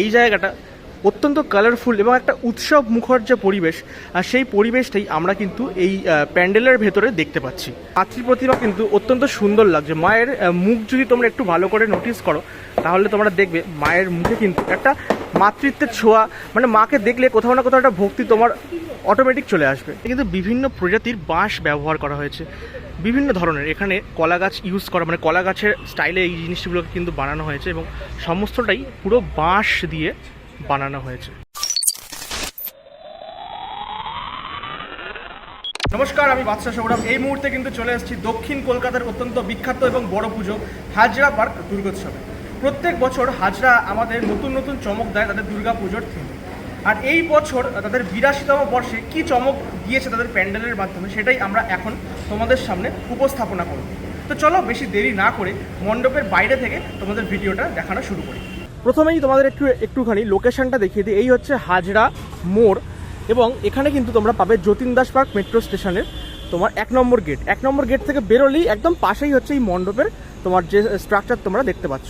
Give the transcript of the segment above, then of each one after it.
এই জায়গাটা অত্যন্ত কালারফুল এবং একটা উৎসব মুখর যে পরিবেশ, আর সেই পরিবেশটাই আমরা কিন্তু এই প্যান্ডেলের ভেতরে দেখতে পাচ্ছি। মাতৃ প্রতিমা কিন্তু অত্যন্ত সুন্দর লাগছে। মায়ের মুখ যদি তোমরা একটু ভালো করে নোটিস করো তাহলে তোমরা দেখবে মায়ের মুখে কিন্তু একটা মাতৃত্বের ছোঁয়া, মানে মাকে দেখলে কোথাও না কোথাও একটা ভক্তি তোমার অটোমেটিক চলে আসবে। কিন্তু বিভিন্ন প্রজাতির বাঁশ ব্যবহার করা হয়েছে, বিভিন্ন ধরনের। এখানে কলা গাছ ইউজ করা, মানে কলা গাছের স্টাইলে এই জিনিসগুলোকে কিন্তু বানানো হয়েছে এবং সমস্তটাই পুরো বাঁশ দিয়ে বানানো হয়েছে। নমস্কার, আমি বাদশাহ সৌরভ। এই মুহূর্তে কিন্তু চলে এসেছি দক্ষিণ কলকাতার অত্যন্ত বিখ্যাত এবং বড় পুজো হাজরা পার্ক দুর্গোৎসবে। প্রত্যেক বছর হাজরা আমাদের নতুন নতুন চমক দেয় তাদের দুর্গা পুজোর থিম। আর এই বছর তাদের 82তম বর্ষে কী চমক দিয়েছে তাদের প্যান্ডেলের মাধ্যমে, সেটাই আমরা এখন তোমাদের সামনে উপস্থাপনা করব। তো চলো বেশি দেরি না করে মণ্ডপের বাইরে থেকে তোমাদের ভিডিওটা দেখানো শুরু করি। প্রথমেই তোমাদের একটুখানি লোকেশনটা দেখিয়ে দিই। এই হচ্ছে হাজরা মোড় এবং এখানে কিন্তু তোমরা পাবে যতীন দাস পার্ক মেট্রো স্টেশনের তোমার 1 নম্বর গেট। 1 নম্বর গেট থেকে বেরোলেই একদম পাশেই হচ্ছে এই মণ্ডপের তোমার যে স্ট্রাকচার তোমরা দেখতে পাচ্ছ।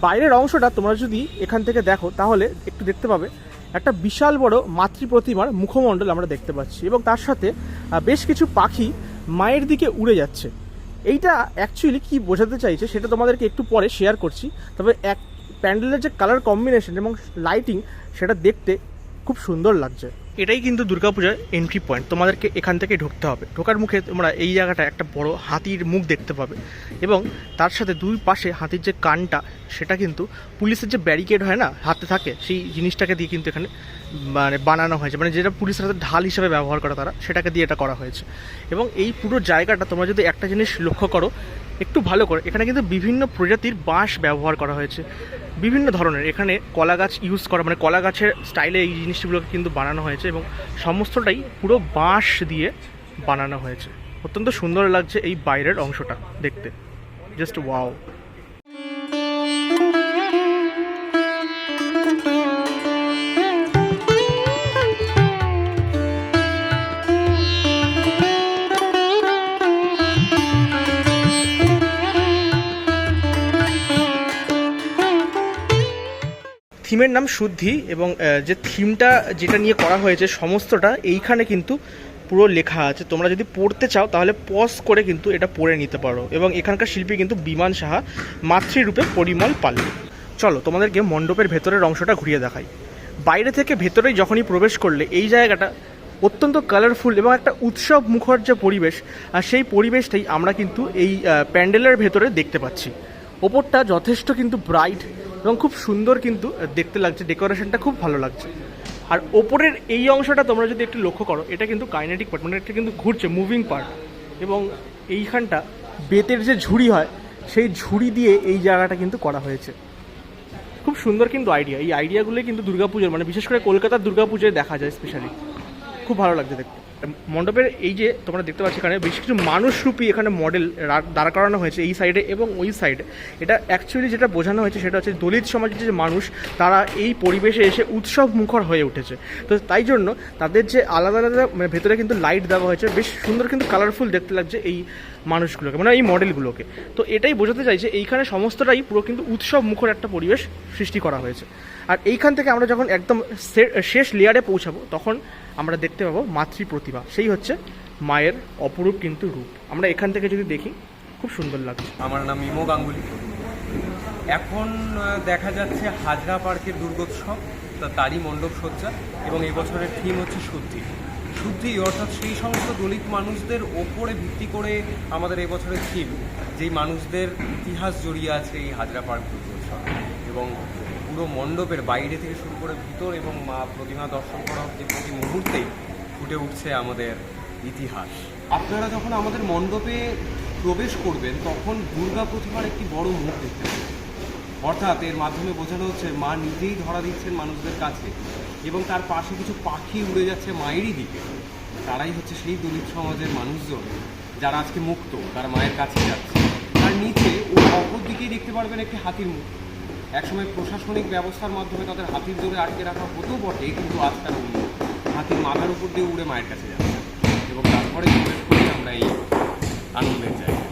বাইরের অংশটা তোমরা যদি এখান থেকে দেখো তাহলে একটু দেখতে পাবে একটা বিশাল বড় মাতৃ প্রতিমার মুখমণ্ডল আমরা দেখতে পাচ্ছি এবং তার সাথে বেশ কিছু পাখি মায়ের দিকে উড়ে যাচ্ছে। এইটা অ্যাকচুয়ালি কি বোঝাতে চাইছে সেটা তোমাদেরকে একটু পরে শেয়ার করছি। তবে প্যান্ডেলের যে কালার কম্বিনেশন এবং লাইটিং সেটা দেখতে খুব সুন্দর লাগছে। এটাই কিন্তু দুর্গাপূজার এন্ট্রি পয়েন্ট। তোমাদেরকে এখান থেকে ঢুকতে হবে। ঢোকার মুখে তোমরা এই জায়গাটা একটা বড় হাতির মুখ দেখতে পাবে এবং তার সাথে দুই পাশে হাতির যে কানটা সেটা কিন্তু পুলিশের যে ব্যারিকেড হয় না হাতে থাকে, সেই জিনিসটাকে দিয়ে কিন্তু এখানে মানে বানানো হয়েছে, মানে যেটা পুলিশের হাতে ঢাল হিসেবে ব্যবহার করে তারা, সেটাকে দিয়ে এটা করা হয়েছে। এবং এই পুরো জায়গাটা তোমরা যদি একটা জিনিস লক্ষ্য করো একটু ভালো করে, এখানে কিন্তু বিভিন্ন প্রজাতির বাঁশ ব্যবহার করা হয়েছে, বিভিন্ন ধরনের। এখানে কলা গাছ ইউজ করা, মানে কলা গাছের স্টাইলে এই জিনিসগুলোকে কিন্তু বানানো হয়েছে এবং সমস্তটাই পুরো বাঁশ দিয়ে বানানো হয়েছে। অত্যন্ত সুন্দর লাগছে এই বাইরের অংশটা দেখতে, জাস্ট ওয়াও। থিমের নাম শুদ্ধি এবং যে থিমটা যেটা নিয়ে করা হয়েছে সমস্তটা এইখানে কিন্তু পুরো লেখা আছে। তোমরা যদি পড়তে চাও তাহলে পজ করে কিন্তু এটা পড়ে নিতে পারো। এবং এখানকার শিল্পী কিন্তু বিমান সাহা, মাতৃরূপে পরিমল পাল। চলো তোমাদেরকে মণ্ডপের ভেতরের অংশটা ঘুরিয়ে দেখাই। বাইরে থেকে ভেতরেই যখনই প্রবেশ করলে এই জায়গাটা অত্যন্ত কালারফুল এবং একটা উৎসব মুখর যে পরিবেশ, আর সেই পরিবেশটাই আমরা কিন্তু এই প্যান্ডেলের ভেতরে দেখতে পাচ্ছি। ওপরটা যথেষ্ট কিন্তু ব্রাইট এবং খুব সুন্দর কিন্তু দেখতে লাগছে, ডেকোরেশনটা খুব ভালো লাগছে। আর ওপরের এই অংশটা তোমরা যদি একটু লক্ষ্য করো, এটা কিন্তু কাইনেটিক পার্ট, মানে এটা কিন্তু ঘুরছে, মুভিং পার্ট। এবং এইখানটা বেতের যে ঝুড়ি হয় সেই ঝুড়ি দিয়ে এই জায়গাটা কিন্তু করা হয়েছে। খুব সুন্দর কিন্তু আইডিয়া। এই আইডিয়াগুলোই কিন্তু দুর্গাপুজোর, মানে বিশেষ করে কলকাতার দুর্গাপুজোয় দেখা যায় স্পেশালি। খুব ভালো লাগছে দেখতে। মণ্ডপের এই যে তোমরা দেখতে পাচ্ছ এখানে বেশ কিছু মানুষরূপী এখানে মডেল দাঁড় করানো হয়েছে এই সাইডে এবং ওই সাইডে। এটা অ্যাকচুয়ালি যেটা বোঝানো হয়েছে সেটা হচ্ছে দলিত সমাজের যে মানুষ তারা এই পরিবেশে এসে উৎসব মুখর হয়ে উঠেছে। তো তাই জন্য তাদের যে আলাদা আলাদা মানে ভেতরে কিন্তু লাইট দেওয়া হয়েছে, বেশ সুন্দর কিন্তু কালারফুল দেখতে লাগছে এই মানুষগুলোকে, মানে এই মডেলগুলোকে। তো এটাই বোঝাতে চাইছে এইখানে সমস্তটাই পুরো কিন্তু উৎসব মুখর একটা পরিবেশ সৃষ্টি করা হয়েছে। আর এইখান থেকে আমরা যখন একদম শেষ লেয়ারে পৌঁছাবো তখন আমরা দেখতে পাবো মাতৃ প্রতিমা, সেই হচ্ছে মায়ের অপরূপ কিন্তু রূপ। আমরা এখান থেকে যদি দেখি খুব সুন্দর লাগছে। আমার নাম ইমো গাঙ্গুলি। এখন দেখা যাচ্ছে হাজরা পার্কের দুর্গোৎসব, তারই মণ্ডপ সজ্জা এবং এবছরের থিম হচ্ছে শুদ্ধি। শুদ্ধি অর্থাৎ সেই সমস্ত দলিত মানুষদের ওপরে ভিত্তি করে আমাদের এবছরের থিম, যেই মানুষদের ইতিহাস জড়িয়ে আছে এই হাজরা পার্ক দুর্গোৎসব। এবং পুরো মণ্ডপের বাইরে থেকে শুরু করে ভিতর এবং মা প্রতিমা দর্শন করা অবধি প্রতি মুহূর্তেই ফুটে উঠছে আমাদের ইতিহাস। আপনারা যখন আমাদের মণ্ডপে প্রবেশ করবেন তখন দুর্গা প্রতিমার একটি বড় মুখ দেখতে পাবেন। অর্থাৎ এর মাধ্যমে বোঝানো হচ্ছে মা নিজেই ধরা দিচ্ছেন মানুষদের কাছে এবং তার পাশে কিছু পাখি উড়ে যাচ্ছে মায়েরই দিকে। তারাই হচ্ছে সেই দলিত সমাজের মানুষজন যারা আজকে মুক্ত, তারা মায়ের কাছে যাচ্ছে। তার নিচে ও অপর দিকেই দেখতে পারবেন একটি হাতির মুখ। একসময় প্রশাসনিক ব্যবস্থার মাধ্যমে তাদের হাতির জোরে আটকে রাখা হতো বটে, কিন্তু আজ তারা উন্নত হাতির মাথার উপর দিয়ে উড়ে মায়ের কাছে যাচ্ছে। এবং তারপরে প্রবেশ করি আমরা এই আনন্দের জায়গায়।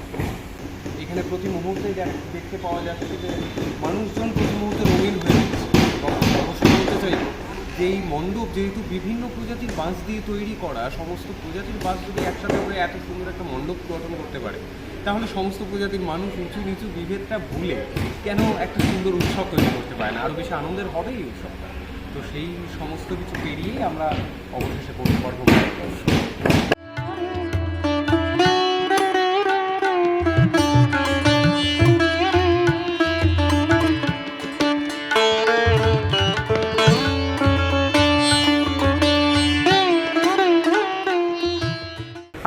এখানে প্রতি মুহূর্তেই দেখতে পাওয়া যাচ্ছে যে মানুষজন প্রতি মুহূর্তে রঙিন হয়ে যাচ্ছে। মণ্ডপ যেহেতু বিভিন্ন প্রজাতির বাঁশ দিয়ে তৈরি করা, সমস্ত প্রজাতির বাঁশ যদি একসাথে করে এত সুন্দর একটা মণ্ডপ গঠন করতে পারে, তাহলে সমস্ত প্রজাতির মানুষ উঁচু নিচু বিভেদটা ভুলে কেন একটা সুন্দর উৎসব তৈরি করতে পারে না? আরও বেশি আনন্দের হবে এই উৎসবটা। তো সেই সমস্ত কিছু পেরিয়েই আমরা অবশেষে পর্ব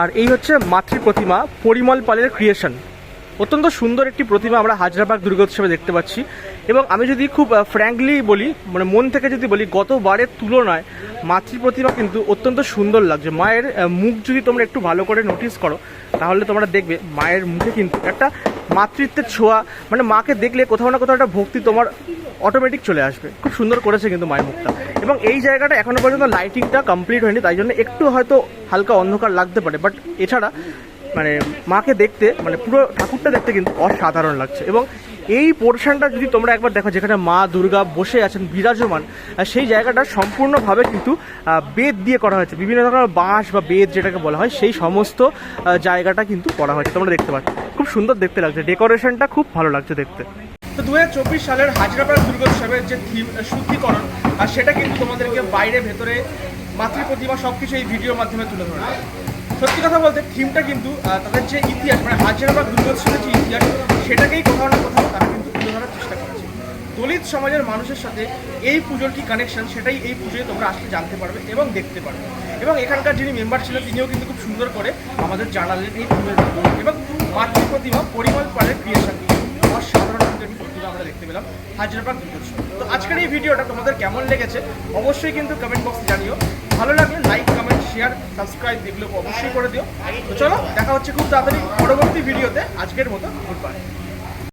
আর এই হচ্ছে মাতৃ প্রতিমা পরিমল পালের ক্রিয়েশন। অত্যন্ত সুন্দর একটি প্রতিমা আমরা হাজরাবাগ দুর্গোৎসবে দেখতে পাচ্ছি। এবং আমি যদি খুব ফ্র্যাঙ্কলি বলি, মানে মন থেকে যদি বলি, গতবারের তুলনায় মাতৃ প্রতিমা কিন্তু অত্যন্ত সুন্দর লাগছে। মায়ের মুখ যদি তোমরা একটু ভালো করে নোটিস করো, তাহলে তোমরা দেখবে মায়ের মুখে কিন্তু একটা মাতৃত্বের ছোঁয়া, মানে মাকে দেখলে কোথাও না কোথাও একটা ভক্তি তোমার অটোমেটিক চলে আসবে। খুব সুন্দর করেছে কিন্তু মায়ের মুখটা। এবং এই জায়গাটা এখনো পর্যন্ত লাইটিংটা কমপ্লিট হয়নি, তাই জন্য একটু হয়তো হালকা অন্ধকার লাগতে পারে, বাট এছাড়া মানে মাকে দেখতে, মানে পুরো ঠাকুরটা দেখতে কিন্তু অসাধারণ লাগছে। এবং এই পোর্শনটা যদি তোমরা একবার দেখো, যেখানে মা দুর্গা বসে আছেন বিরাজমান, সেই জায়গাটা সম্পূর্ণভাবে কিন্তু বেদ দিয়ে করা হয়েছে। বিভিন্ন ধরনের বাঁশ বা বেদ যেটাকে বলা হয়, সেই সমস্ত জায়গাটা কিন্তু করা হয়েছে, তোমরা দেখতে পাচ্ছ। খুব সুন্দর দেখতে লাগছে, ডেকোরেশনটা খুব ভালো লাগছে দেখতে। তো 2024 সালের হাজরাবাগ দুর্গোৎসবের যে থিম শুদ্ধিকরণ, আর সেটা কিন্তু তোমাদেরকে বাইরে ভেতরে মাতৃ প্রতিমা সব কিছু এই ভিডিওর মাধ্যমে তুলে ধরা। সত্যি কথা বলতে থিমটা কিন্তু তাদের যে ইতিহাস, মানে হাজরাবাগ দুর্গোৎসবের যে ইতিহাস, সেটাকেই কোথাও না কোথাও তারা কিন্তু তুলে ধরার চেষ্টা করেছে। দলিত সমাজের মানুষের সাথে এই পুজোর কি কানেকশন, সেটাই এই পুজোয় তোমরা আসলে জানতে পারবে এবং দেখতে পারবে। এবং এখানকার যিনি মেম্বার ছিলেন, তিনিও কিন্তু খুব সুন্দর করে আমাদের জানালেন এই পুজোর ব্যাপারে। এবং মাতৃ প্রতিমা পরিমল পালের ক্রিয়েশন, অসাধারণ একটি প্রতিমা আমরা দেখতে পেলাম হাজরাবাগ দুর্গোৎসব। তো আজকের এই ভিডিওটা তোমাদের কেমন লেগেছে অবশ্যই কিন্তু কমেন্ট বক্সে জানিও। ভালো লাগলে লাইক, কমেন্ট, শেয়ার, সাবস্ক্রাইব যেগুলো অবশ্যই করে দিও। তো চলো, দেখা হচ্ছে খুব তাড়াতাড়ি পরবর্তী ভিডিওতে। আজকের মতো গুড বাই।